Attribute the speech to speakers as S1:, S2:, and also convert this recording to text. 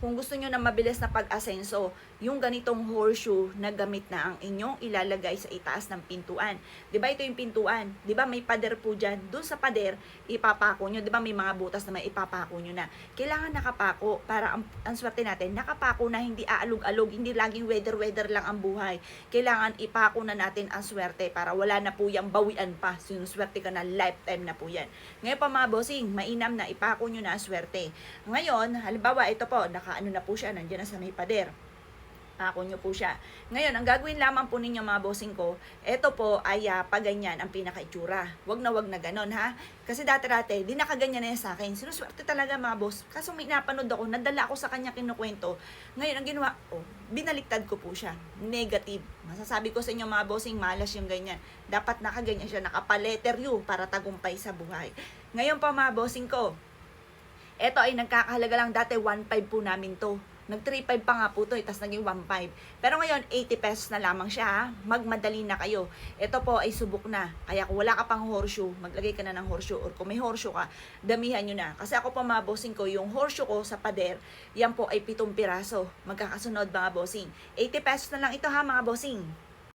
S1: kung gusto nyo na mabilis na pag-asenso, yung ganitong horseshoe na gamit na ang inyong ilalagay sa itaas ng pintuan. 'Di ba ito yung pintuan? 'Di ba may pader po diyan? Doon sa pader, ipapako nyo. 'Di ba may mga butas na may ipapako nyo na. Kailangan nakapako para ang swerte natin, nakapako na hindi aalog-alog, hindi laging weather-weather lang ang buhay. Kailangan ipako na natin ang swerte para wala na po yung bawian pa. Sinuswerte ka na lifetime na po yan. Ngayon pa mga bossing, mainam na ipako nyo na ang swerte. Ngayon, halimbawa ito po, nakaano na po siya, nandiyan na sa may pader. Pako nyo po siya. Ngayon, ang gagawin lamang po ninyo mga bossing ko, ito po ay paganyan ang pinaka-itsura. Wag na ganon ha. Kasi dati-dati, di nakaganyan na yan sa akin. Sinuswerte talaga mga boss. Kaso may napanood ako, nadala ako sa kanya kinukwento. Ngayon, ang ginawa, binaliktad ko po siya. Negative. Masasabi ko sa inyo mga bossing, malas yung ganyan. Dapat nakaganyan siya, nakapaletter U para tagumpay sa buhay. Ngayon pa mga bossing ko, ito ay nagkakahalaga lang dati 1.5 po namin to. Nag 3.5 pa nga po to, tapos naging 1.5. Pero ngayon, 80 pesos na lamang siya ha. Magmadali na kayo. Ito po ay subok na. Kaya kung wala ka pang horseshoe, maglagay ka na ng horseshoe. Or kung may horseshoe ka, damihan nyo na. Kasi ako po mga bossing ko, yung horseshoe ko sa pader, yan po ay 7 piraso. Magkakasunod mga bossing. 80 pesos na lang ito ha mga bossing.